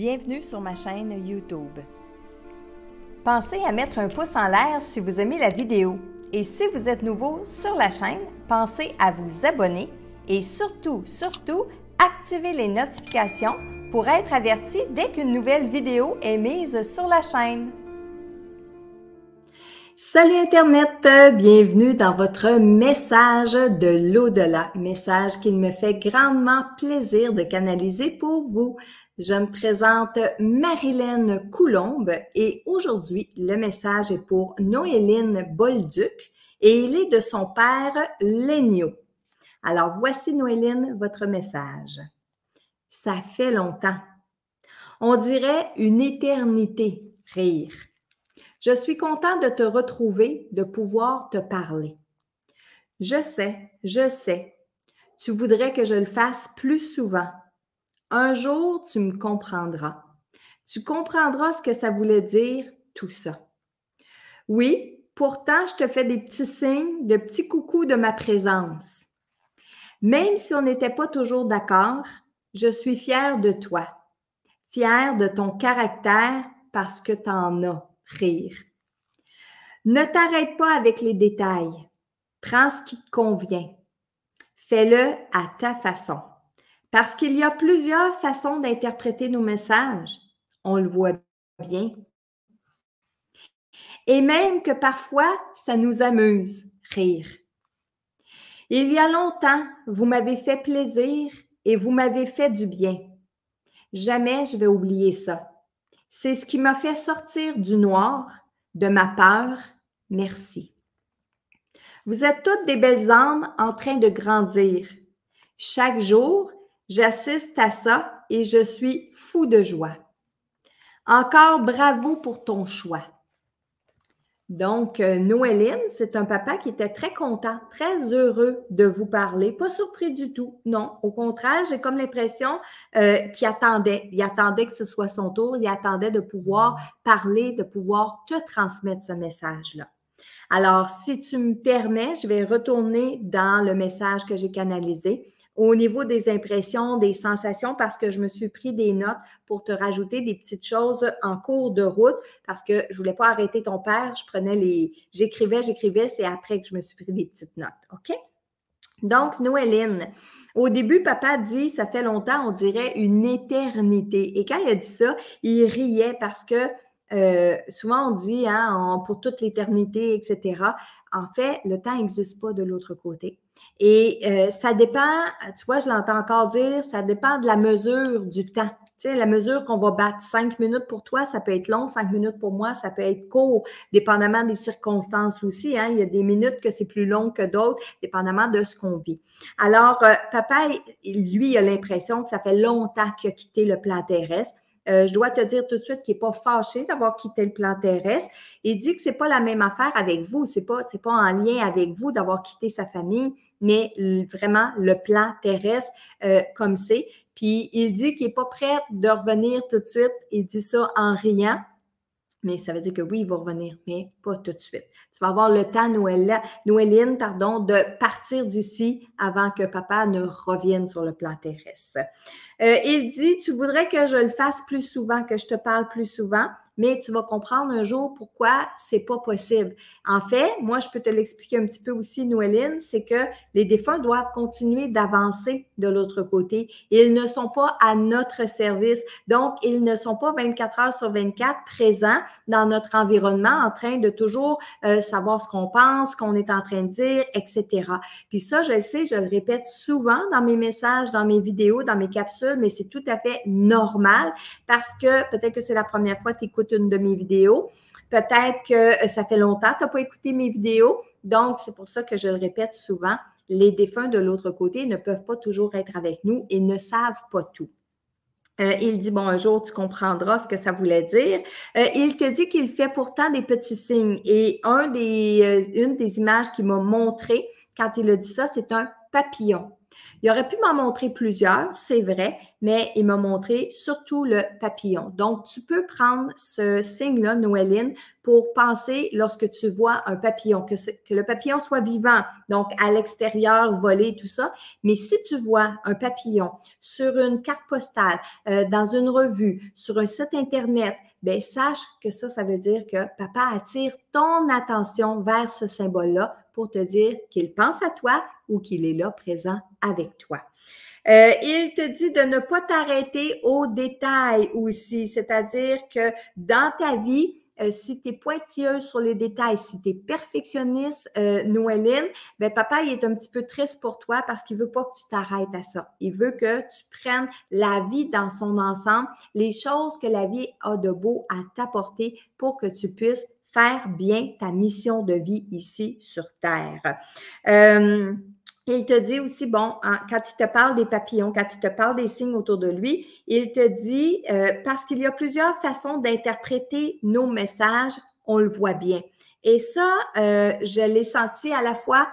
Bienvenue sur ma chaîne YouTube. Pensez à mettre un pouce en l'air si vous aimez la vidéo. Et si vous êtes nouveau sur la chaîne, pensez à vous abonner et surtout, activez les notifications pour être averti dès qu'une nouvelle vidéo est mise sur la chaîne. Salut Internet! Bienvenue dans votre message de l'au-delà, message qu'il me fait grandement plaisir de canaliser pour vous. Je me présente Marilyn Coulombe et aujourd'hui, le message est pour Noéline Bolduc et il est de son père Lénio. Alors voici Noéline, votre message. Ça fait longtemps. On dirait une éternité, rire. Je suis content de te retrouver, de pouvoir te parler. Je sais, tu voudrais que je le fasse plus souvent. Un jour, tu me comprendras. Tu comprendras ce que ça voulait dire, tout ça. Oui, pourtant, je te fais des petits signes, de petits coucous de ma présence. Même si on n'était pas toujours d'accord, je suis fière de toi. Fière de ton caractère parce que t'en as, rire. Ne t'arrête pas avec les détails. Prends ce qui te convient. Fais-le à ta façon. Parce qu'il y a plusieurs façons d'interpréter nos messages. On le voit bien. Et même que parfois, ça nous amuse, rire. Il y a longtemps, vous m'avez fait plaisir et vous m'avez fait du bien. Jamais je vais oublier ça. C'est ce qui m'a fait sortir du noir, de ma peur. Merci. Vous êtes toutes des belles âmes en train de grandir. Chaque jour, j'assiste à ça et je suis fou de joie. Encore bravo pour ton choix. Donc, Noéline, c'est un papa qui était très content, très heureux de vous parler, pas surpris du tout. Non, au contraire, j'ai comme l'impression qu'il attendait. Il attendait que ce soit son tour, il attendait de pouvoir parler, de pouvoir te transmettre ce message-là. Alors, si tu me permets, je vais retourner dans le message que j'ai canalisé au niveau des impressions, des sensations, parce que je me suis pris des notes pour te rajouter des petites choses en cours de route, parce que je voulais pas arrêter ton père, j'écrivais, c'est après que je me suis pris des petites notes, OK? Donc, Noéline, au début, papa dit, ça fait longtemps, on dirait une éternité. Et quand il a dit ça, il riait parce que souvent on dit, pour toute l'éternité, etc. En fait, le temps n'existe pas de l'autre côté. Et ça dépend, tu vois, je l'entends encore dire, ça dépend de la mesure du temps. Tu sais, la mesure qu'on va battre 5 minutes pour toi, ça peut être long, 5 minutes pour moi, ça peut être court, dépendamment des circonstances aussi. Il y a des minutes que c'est plus long que d'autres, dépendamment de ce qu'on vit. Alors, papa, lui, il a l'impression que ça fait longtemps qu'il a quitté le plan terrestre. Je dois te dire tout de suite qu'il n'est pas fâché d'avoir quitté le plan terrestre. Il dit que c'est pas la même affaire avec vous, c'est pas en lien avec vous d'avoir quitté sa famille, mais vraiment le plan terrestre comme c'est. Puis il dit qu'il n'est pas prêt de revenir tout de suite. Il dit ça en riant. Mais ça veut dire que oui, il va revenir, mais pas tout de suite. Tu vas avoir le temps, Noéline, de partir d'ici avant que papa ne revienne sur le plan terrestre. Il dit, tu voudrais que je le fasse plus souvent, que je te parle plus souvent, mais tu vas comprendre un jour pourquoi c'est pas possible. En fait, moi, je peux te l'expliquer un petit peu aussi, Noéline, c'est que les défunts doivent continuer d'avancer de l'autre côté. Ils ne sont pas à notre service. Donc, ils ne sont pas 24 heures sur 24 présents dans notre environnement en train de toujours savoir ce qu'on pense, ce qu'on est en train de dire, etc. Puis ça, je le sais, je le répète souvent dans mes messages, dans mes vidéos, dans mes capsules, mais c'est tout à fait normal parce que peut-être que c'est la première fois que tu écoutes une de mes vidéos. Peut-être que ça fait longtemps que tu n'as pas écouté mes vidéos. Donc, c'est pour ça que je le répète souvent. Les défunts de l'autre côté ne peuvent pas toujours être avec nous et ne savent pas tout. Il dit, bon, un jour, tu comprendras ce que ça voulait dire. Il te dit qu'il fait pourtant des petits signes. Et une des images qu'il m'a montré quand il a dit ça, c'est un papillon. Il aurait pu m'en montrer plusieurs, c'est vrai, mais il m'a montré surtout le papillon. Donc, tu peux prendre ce signe-là, Noéline, pour penser lorsque tu vois un papillon, que le papillon soit vivant, donc à l'extérieur, voler, tout ça. Mais si tu vois un papillon sur une carte postale, dans une revue, sur un site Internet, bien, sache que ça veut dire que papa attire ton attention vers ce symbole-là pour te dire qu'il pense à toi ou qu'il est là présent avec toi. Il te dit de ne pas t'arrêter aux détails aussi, c'est-à-dire que dans ta vie, si tu es pointilleuse sur les détails, si tu es perfectionniste, Noéline, ben papa, il est un petit peu triste pour toi parce qu'il veut pas que tu t'arrêtes à ça. Il veut que tu prennes la vie dans son ensemble, les choses que la vie a de beau à t'apporter pour que tu puisses faire bien ta mission de vie ici sur Terre. Il te dit aussi, bon, quand il te parle des papillons, quand il te parle des signes autour de lui, il te dit, parce qu'il y a plusieurs façons d'interpréter nos messages, on le voit bien. Et ça, je l'ai senti à la fois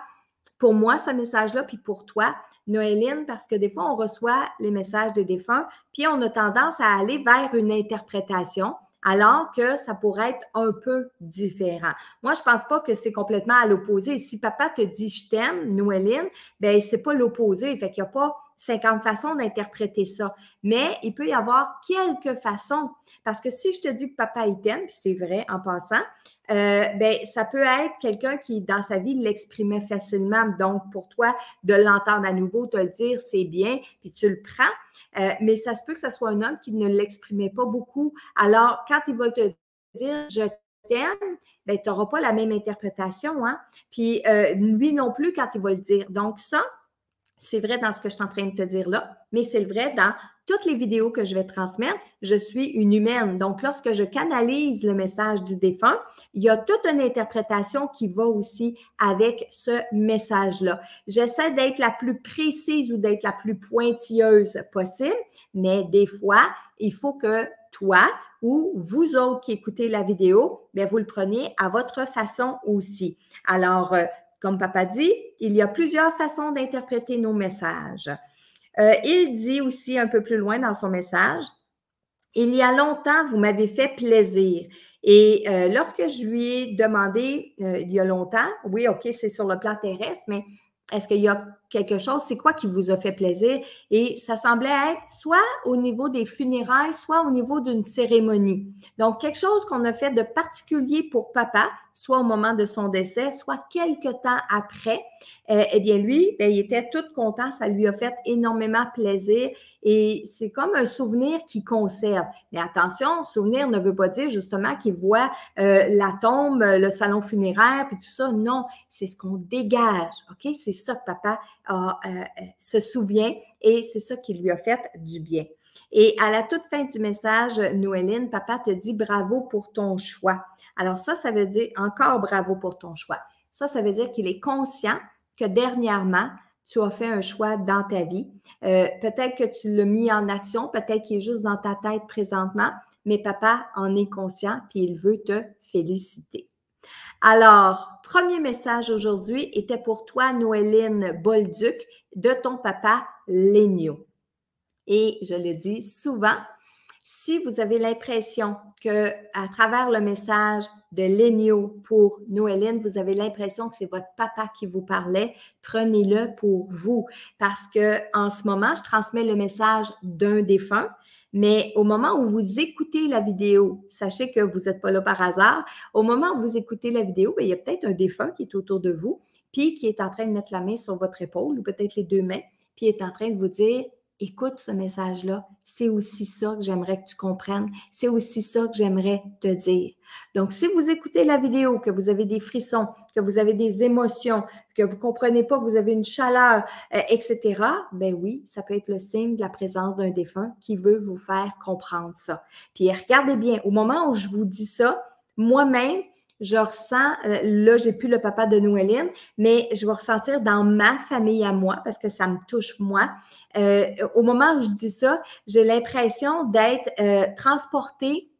pour moi, ce message-là, puis pour toi, Noéline, parce que des fois, on reçoit les messages des défunts, puis on a tendance à aller vers une interprétation, alors que ça pourrait être un peu différent. Moi, je pense pas que c'est complètement à l'opposé. Si papa te dit « je t'aime », Noéline, ben c'est pas l'opposé. Fait qu'il n'y a pas 50 façons d'interpréter ça. Mais il peut y avoir quelques façons. Parce que si je te dis que papa il t'aime, puis c'est vrai en passant, ben ça peut être quelqu'un qui, dans sa vie, l'exprimait facilement. Donc, pour toi, de l'entendre à nouveau, te le dire, c'est bien, puis tu le prends. Mais ça se peut que ce soit un homme qui ne l'exprimait pas beaucoup. Alors, quand il va te dire « je t'aime », ben, tu n'auras pas la même interprétation. Hein? Puis, lui non plus quand il va le dire. Donc, ça, c'est vrai dans ce que je suis en train de te dire là, mais c'est vrai dans toutes les vidéos que je vais transmettre. Je suis une humaine. Donc, lorsque je canalise le message du défunt, il y a toute une interprétation qui va aussi avec ce message-là. J'essaie d'être la plus précise ou d'être la plus pointilleuse possible, mais des fois, il faut que toi ou vous autres qui écoutez la vidéo, bien, vous le preniez à votre façon aussi. Alors, comme papa dit, il y a plusieurs façons d'interpréter nos messages. Il dit aussi un peu plus loin dans son message, « Il y a longtemps, vous m'avez fait plaisir. » Et lorsque je lui ai demandé, il y a longtemps, oui, OK, c'est sur le plan terrestre, mais est-ce qu'il y a quelque chose, c'est quoi qui vous a fait plaisir? Et ça semblait être soit au niveau des funérailles, soit au niveau d'une cérémonie. Donc, quelque chose qu'on a fait de particulier pour papa, soit au moment de son décès, soit quelque temps après. Eh bien, lui, bien, il était tout content, ça lui a fait énormément plaisir et c'est comme un souvenir qu'il conserve. Mais attention, souvenir ne veut pas dire justement qu'il voit la tombe, le salon funéraire, puis tout ça. Non, c'est ce qu'on dégage, OK? C'est ça que papa se souvient et c'est ça qui lui a fait du bien. Et à la toute fin du message, Noéline, papa te dit bravo pour ton choix. Alors ça veut dire encore bravo pour ton choix. Ça veut dire qu'il est conscient que dernièrement, tu as fait un choix dans ta vie. Peut-être que tu l'as mis en action, peut-être qu'il est juste dans ta tête présentement, mais papa en est conscient puis il veut te féliciter. Alors, premier message aujourd'hui était pour toi, Noéline Bolduc, de ton papa Lénio. Et je le dis souvent, si vous avez l'impression que à travers le message de Lénio pour Noéline, vous avez l'impression que c'est votre papa qui vous parlait, prenez-le pour vous. Parce que en ce moment, je transmets le message d'un défunt. Mais au moment où vous écoutez la vidéo, sachez que vous n'êtes pas là par hasard. Au moment où vous écoutez la vidéo, bien, il y a peut-être un défunt qui est autour de vous, puis qui est en train de mettre la main sur votre épaule, ou peut-être les deux mains, puis est en train de vous dire « Écoute ce message-là, c'est aussi ça que j'aimerais que tu comprennes, c'est aussi ça que j'aimerais te dire. » Donc, si vous écoutez la vidéo, que vous avez des frissons, que vous avez des émotions, que vous ne comprenez pas, que vous avez une chaleur, etc., ben oui, ça peut être le signe de la présence d'un défunt qui veut vous faire comprendre ça. Puis regardez bien, au moment où je vous dis ça, moi-même, je ressens, là, j'ai plus le papa de Noéline, mais je vais ressentir dans ma famille à moi, parce que ça me touche moi. Au moment où je dis ça, j'ai l'impression d'être transportée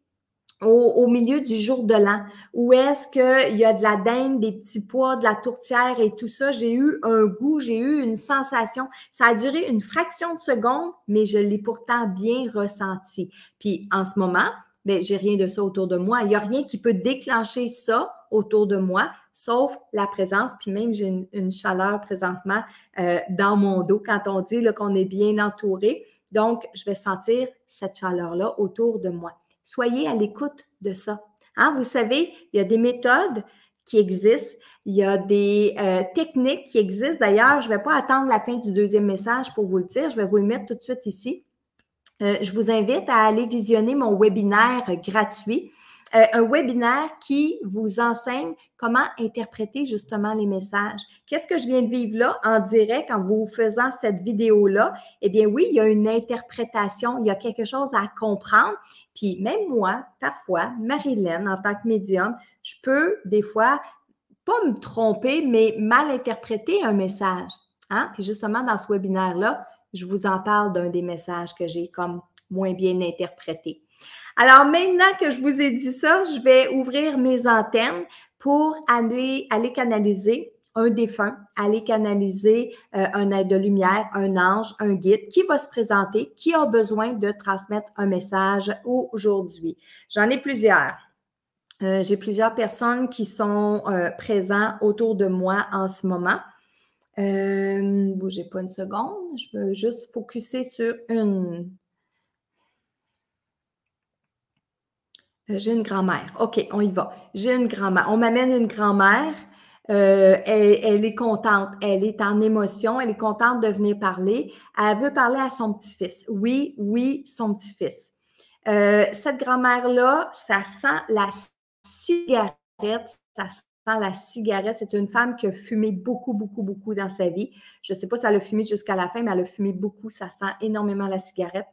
au milieu du jour de l'an, où est-ce qu'il y a de la dinde, des petits pois, de la tourtière et tout ça. J'ai eu un goût, j'ai eu une sensation. Ça a duré une fraction de seconde, mais je l'ai pourtant bien ressenti. Puis en ce moment, bien, j'ai rien de ça autour de moi. Il n'y a rien qui peut déclencher ça autour de moi, sauf la présence. Puis même, j'ai une chaleur présentement dans mon dos quand on dit qu'on est bien entouré. Donc, je vais sentir cette chaleur-là autour de moi. Soyez à l'écoute de ça. Hein? Vous savez, il y a des méthodes qui existent, il y a des techniques qui existent. D'ailleurs, je ne vais pas attendre la fin du deuxième message pour vous le dire, je vais vous le mettre tout de suite ici. Je vous invite à aller visionner mon webinaire gratuit. Un webinaire qui vous enseigne comment interpréter justement les messages. Qu'est-ce que je viens de vivre là en direct en vous faisant cette vidéo-là? Eh bien oui, il y a une interprétation, il y a quelque chose à comprendre. Puis même moi, parfois, Marilyn, en tant que médium, je peux des fois pas me tromper, mais mal interpréter un message. Hein? Puis justement, dans ce webinaire-là, je vous en parle d'un des messages que j'ai comme moins bien interprété. Alors, maintenant que je vous ai dit ça, je vais ouvrir mes antennes pour aller canaliser un défunt, aller canaliser un être de lumière, un ange, un guide qui va se présenter, qui a besoin de transmettre un message aujourd'hui. J'en ai plusieurs. J'ai plusieurs personnes qui sont présentes autour de moi en ce moment. Bougez pas une seconde, je veux juste focuser sur une. J'ai une grand-mère. OK, on y va. J'ai une grand-mère. On m'amène une grand-mère. Elle est contente. Elle est en émotion. Elle est contente de venir parler. Elle veut parler à son petit-fils. Oui, oui, son petit-fils. Cette grand-mère-là, ça sent la cigarette. Ça sent la cigarette. C'est une femme qui a fumé beaucoup, beaucoup, beaucoup dans sa vie. Je ne sais pas si elle a fumé jusqu'à la fin, mais elle a fumé beaucoup. Ça sent énormément la cigarette.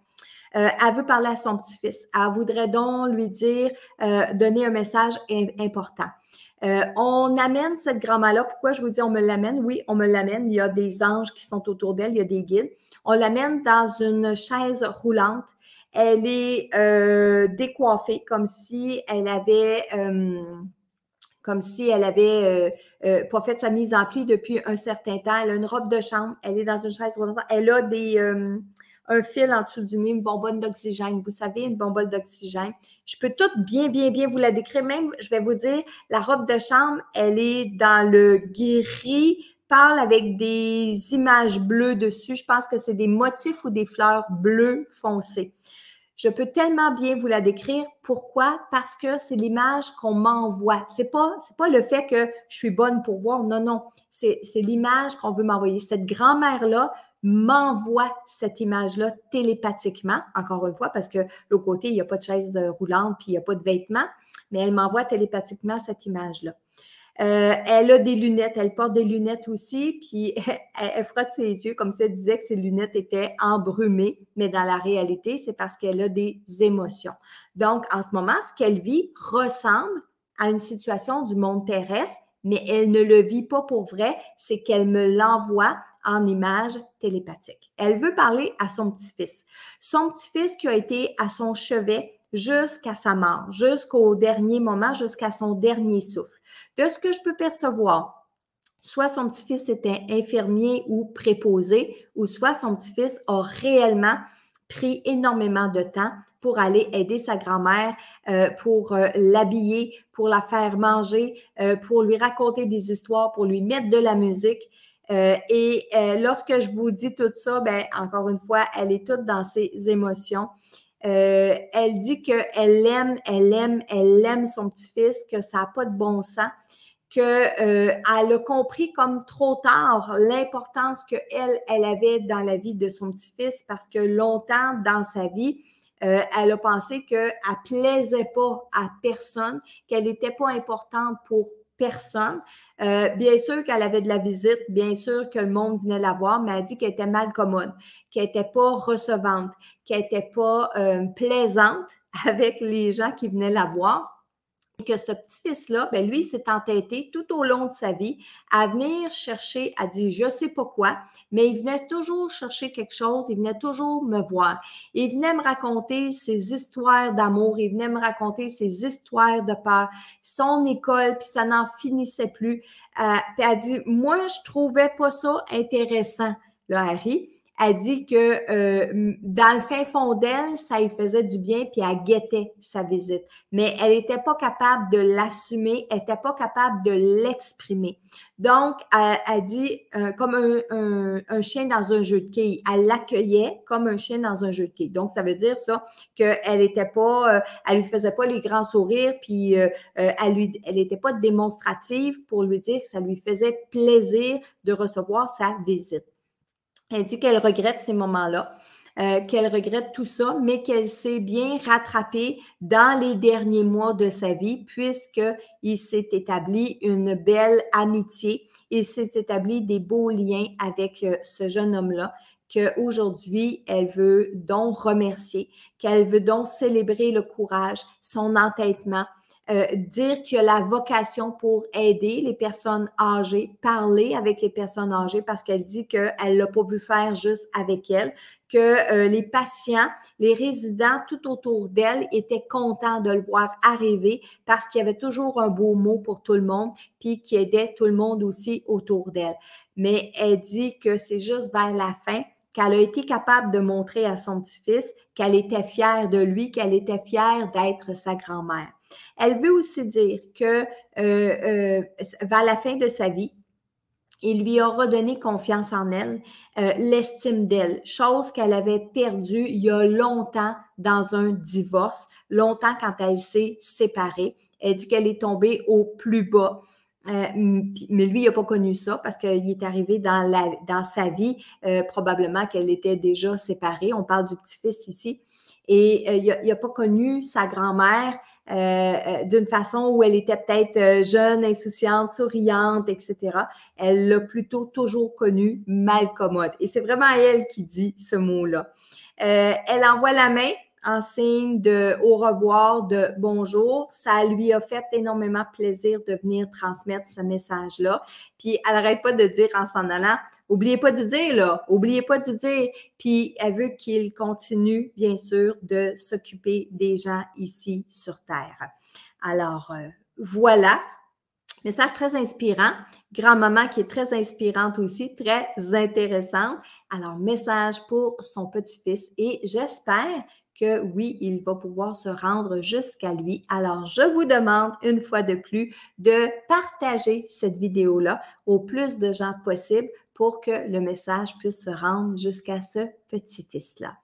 Elle veut parler à son petit-fils. Elle voudrait donc lui dire, donner un message important. On amène cette grand-mère-là. Pourquoi je vous dis on me l'amène? Oui, on me l'amène. Il y a des anges qui sont autour d'elle. Il y a des guides. On l'amène dans une chaise roulante. Elle est décoiffée comme si elle avait pas fait sa mise en pli depuis un certain temps. Elle a une robe de chambre. Elle est dans une chaise roulante. Elle a un fil en dessous du nez, une bonbonne d'oxygène. Vous savez, une bonbonne d'oxygène. Je peux tout bien vous la décrire. Même, je vais vous dire, la robe de chambre, elle est dans le gris, parle avec des images bleues dessus. Je pense que c'est des motifs ou des fleurs bleues foncées. Je peux tellement bien vous la décrire. Pourquoi? Parce que c'est l'image qu'on m'envoie. C'est pas le fait que je suis bonne pour voir. Non, non. C'est l'image qu'on veut m'envoyer. Cette grand-mère-là m'envoie cette image-là télépathiquement, encore une fois, parce que l'autre côté, il n'y a pas de chaise roulante puis il n'y a pas de vêtements, mais elle m'envoie télépathiquement cette image-là. Elle a des lunettes, elle porte des lunettes aussi, puis elle frotte ses yeux comme si elle disait que ses lunettes étaient embrumées, mais dans la réalité, c'est parce qu'elle a des émotions. Donc, en ce moment, ce qu'elle vit ressemble à une situation du monde terrestre, mais elle ne le vit pas pour vrai, c'est qu'elle me l'envoie en image télépathique. Elle veut parler à son petit-fils. Son petit-fils qui a été à son chevet jusqu'à sa mort, jusqu'au dernier moment, jusqu'à son dernier souffle. De ce que je peux percevoir, soit son petit-fils était infirmier ou préposé, ou soit son petit-fils a réellement pris énormément de temps pour aller aider sa grand-mère, pour l'habiller, pour la faire manger, pour lui raconter des histoires, pour lui mettre de la musique. Lorsque je vous dis tout ça, ben encore une fois, elle est toute dans ses émotions. Elle dit qu'elle aime son petit-fils, que ça n'a pas de bon sens, qu'elle a compris comme trop tard l'importance qu'elle avait dans la vie de son petit-fils parce que longtemps dans sa vie, elle a pensé qu'elle ne plaisait pas à personne, qu'elle n'était pas importante pour personne. Bien sûr qu'elle avait de la visite, bien sûr que le monde venait la voir, mais elle dit qu'elle était mal commode, qu'elle n'était pas recevante, qu'elle n'était pas plaisante avec les gens qui venaient la voir. Et que ce petit-fils-là, ben lui, s'est entêté tout au long de sa vie à venir chercher, à dire je sais pas quoi, mais il venait toujours chercher quelque chose, il venait toujours me voir. Il venait me raconter ses histoires d'amour, il venait me raconter ses histoires de peur, son école, puis ça n'en finissait plus. Puis elle dit, moi, je trouvais pas ça intéressant, là, Harry. Elle dit que dans le fin fond d'elle, ça lui faisait du bien, puis elle guettait sa visite. Mais elle n'était pas capable de l'assumer, elle n'était pas capable de l'exprimer. Donc, elle dit comme un chien dans un jeu de quilles. Elle l'accueillait comme un chien dans un jeu de quilles. Donc, ça veut dire ça qu'elle était pas, elle lui faisait pas les grands sourires, puis elle n'était pas démonstrative pour lui dire que ça lui faisait plaisir de recevoir sa visite. Elle dit qu'elle regrette ces moments-là, qu'elle regrette tout ça, mais qu'elle s'est bien rattrapée dans les derniers mois de sa vie puisqu'il s'est établi une belle amitié, il s'est établi des beaux liens avec ce jeune homme-là, qu'aujourd'hui, elle veut donc remercier, qu'elle veut donc célébrer le courage, son entêtement, dire qu'il y a la vocation pour aider les personnes âgées, parler avec les personnes âgées parce qu'elle dit qu'elle ne l'a pas vu faire juste avec elle, que les patients, les résidents tout autour d'elle étaient contents de le voir arriver parce qu'il y avait toujours un beau mot pour tout le monde puis qui aidait tout le monde aussi autour d'elle. Mais elle dit que c'est juste vers la fin qu'elle a été capable de montrer à son petit-fils qu'elle était fière de lui, qu'elle était fière d'être sa grand-mère. Elle veut aussi dire que vers la fin de sa vie, il lui a redonné confiance en elle, l'estime d'elle, chose qu'elle avait perdue il y a longtemps dans un divorce, longtemps quand elle s'est séparée. Elle dit qu'elle est tombée au plus bas. Mais lui, il n'a pas connu ça parce qu'il est arrivé dans sa vie, probablement qu'elle était déjà séparée. On parle du petit-fils ici. Et il n'a pas connu sa grand-mère d'une façon où elle était peut-être jeune, insouciante, souriante, etc. Elle l'a plutôt toujours connue malcommode. Et c'est vraiment elle qui dit ce mot-là. Elle envoie la main en signe de au revoir, de bonjour. Ça lui a fait énormément plaisir de venir transmettre ce message-là. Puis elle n'arrête pas de dire en s'en allant, oubliez pas de dire, là, oubliez pas de dire. Puis elle veut qu'il continue, bien sûr, de s'occuper des gens ici sur Terre. Alors, voilà. Message très inspirant. Grand-maman qui est très inspirante aussi, très intéressante. Alors, message pour son petit-fils et j'espère que oui, il va pouvoir se rendre jusqu'à lui. Alors, je vous demande une fois de plus de partager cette vidéo-là au plus de gens possible pour que le message puisse se rendre jusqu'à ce petit-fils-là.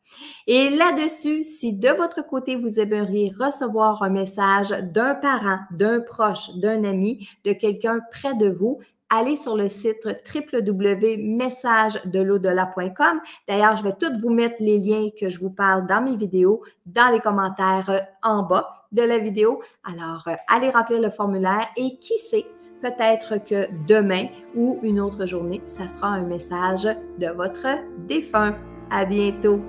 Et là-dessus, si de votre côté, vous aimeriez recevoir un message d'un parent, d'un proche, d'un ami, de quelqu'un près de vous, allez sur le site www.messagedelaudelà.com. D'ailleurs, je vais tout vous mettre les liens que je vous parle dans mes vidéos, dans les commentaires en bas de la vidéo. Alors, allez remplir le formulaire et qui sait, peut-être que demain ou une autre journée, ça sera un message de votre défunt. À bientôt!